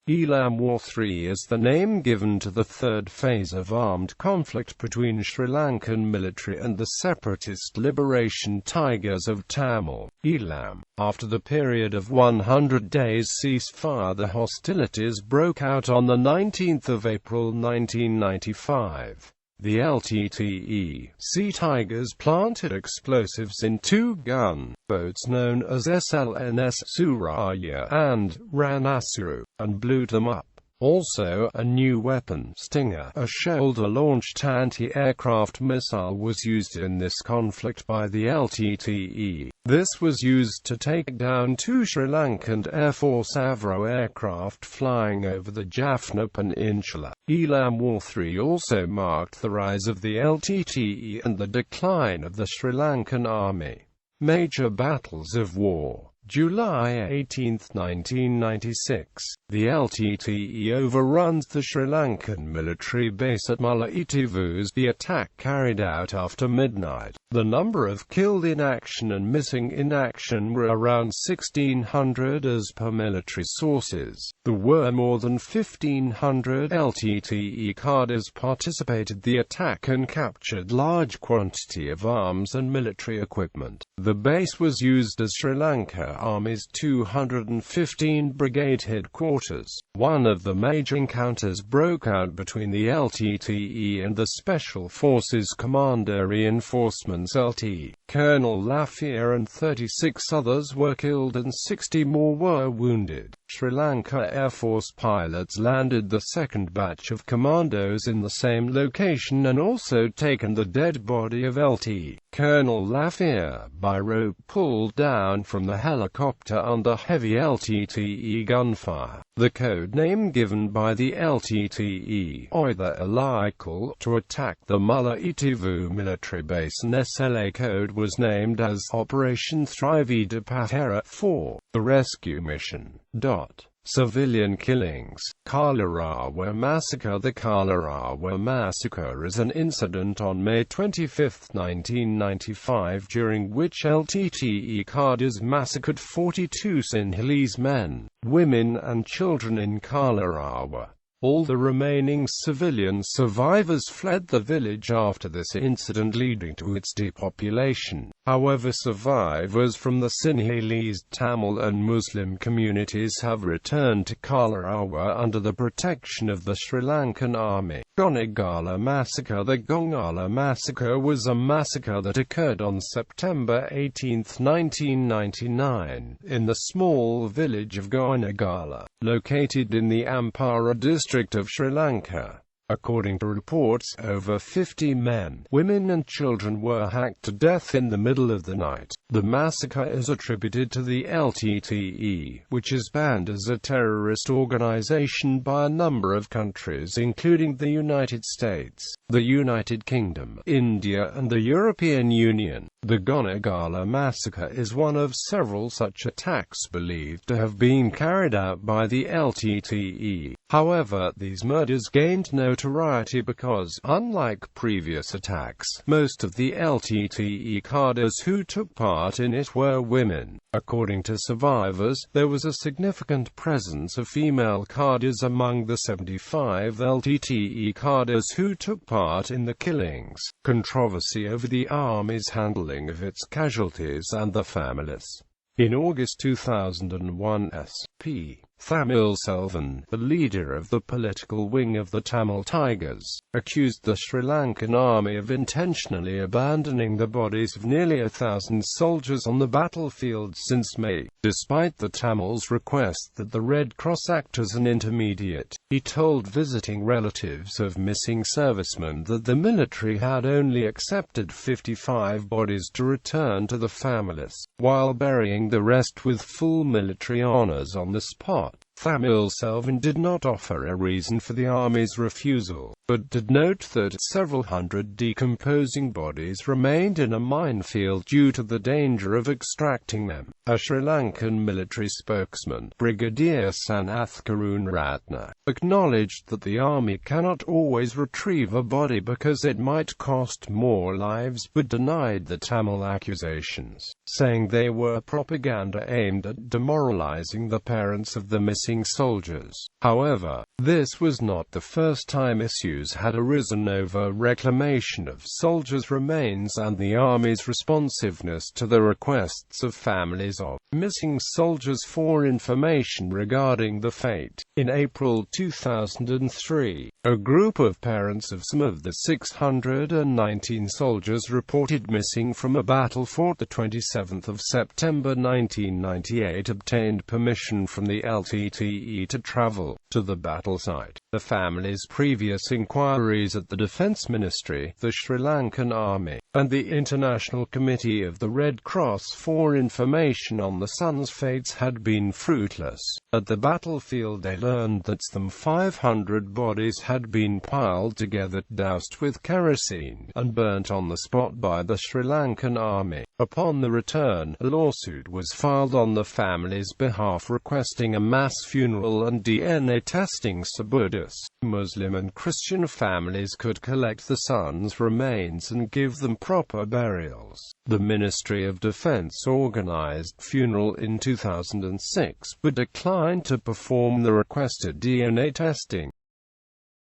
Eelam War III is the name given to the third phase of armed conflict between Sri Lankan military and the separatist liberation Tigers of Tamil, Eelam. After the period of 100 days ceasefire, the hostilities broke out on the 19th of April 1995. The LTTE Sea Tigers planted explosives in two gunboats known as SLNS Sooraya and Ranasuru, and blew them up. Also, a new weapon, Stinger, a shoulder-launched anti-aircraft missile, was used in this conflict by the LTTE. This was used to take down two Sri Lankan Air Force Avro aircraft flying over the Jaffna Peninsula. Eelam War III also marked the rise of the LTTE and the decline of the Sri Lankan Army. Major battles of war. July 18, 1996. The LTTE overruns the Sri Lankan military base at Mullaitivu. The attack carried out after midnight. The number of killed in action and missing in action were around 1,600 as per military sources. There were more than 1,500 LTTE cadres participated in the attack and captured large quantity of arms and military equipment. The base was used as Sri Lanka Army's 215 Brigade headquarters. One of the major encounters broke out between the LTTE and the Special Forces Commando reinforcements LT. Colonel Lafayette and 36 others were killed and 60 more were wounded. Sri Lanka Air Force pilots landed the second batch of commandos in the same location and also taken the dead body of LT. Colonel Lafayette by rope pulled down from the helicopter under heavy LTTE gunfire. The code name given by the LTTE, either illegal, to attack the Mullaitivu military base, and SLA code was named as Operation Thrivida Patera 4, the rescue mission. Civilian killings. Kalarawa Massacre. The Kalarawa Massacre is an incident on May 25, 1995, during which LTTE cadres massacred 42 Sinhalese men, women and children in Kalarawa. All the remaining civilian survivors fled the village after this incident, leading to its depopulation. However, survivors from the Sinhalese, Tamil and Muslim communities have returned to Kalarawa under the protection of the Sri Lankan Army. Gonagala Massacre. The Gonagala Massacre was a massacre that occurred on September 18, 1999, in the small village of Gonagala, located in the Ampara district of Sri Lanka. According to reports, over 50 men, women and children were hacked to death in the middle of the night. The massacre is attributed to the LTTE, which is banned as a terrorist organization by a number of countries including the United States, the United Kingdom, India and the European Union. The Gonagala Massacre is one of several such attacks believed to have been carried out by the LTTE. However, these murders gained notoriety because, unlike previous attacks, most of the LTTE cadres who took part in it were women. According to survivors, there was a significant presence of female cadres among the 75 LTTE cadres who took part in the killings. Controversy over the Army's handling of its casualties and the families. In August 2001, S.P. Thamilselvan, the leader of the political wing of the Tamil Tigers, accused the Sri Lankan Army of intentionally abandoning the bodies of nearly 1,000 soldiers on the battlefield since May. Despite the Tamils' request that the Red Cross act as an intermediate, he told visiting relatives of missing servicemen that the military had only accepted 55 bodies to return to the families, while burying the rest with full military honors on the spot. Thamilselvan did not offer a reason for the Army's refusal. but did note that several hundred decomposing bodies remained in a minefield due to the danger of extracting them. A Sri Lankan military spokesman, Brigadier Sanath Karunaratne, acknowledged that the army cannot always retrieve a body because it might cost more lives, but denied the Tamil accusations, saying they were propaganda aimed at demoralizing the parents of the missing soldiers. However, this was not the first time issues had arisen over reclamation of soldiers' remains and the Army's responsiveness to the requests of families of missing soldiers for information regarding the fate. In April 2003, a group of parents of some of the 619 soldiers reported missing from a battle fought the 27th of September 1998 obtained permission from the LTTE to travel to the battle site. The family's previous inquiries at the Defence Ministry, the Sri Lankan Army, and the International Committee of the Red Cross for information on the sons' fates had been fruitless. At the battlefield they learned that some 500 bodies had been piled together, doused with kerosene, and burnt on the spot by the Sri Lankan Army. Upon the return, a lawsuit was filed on the family's behalf requesting a mass funeral and DNA testing so Buddhist, Muslim and Christian families could collect the sons' remains and give them proper burials. The Ministry of Defense organized funeral in 2006, but declined to perform the requested DNA testing.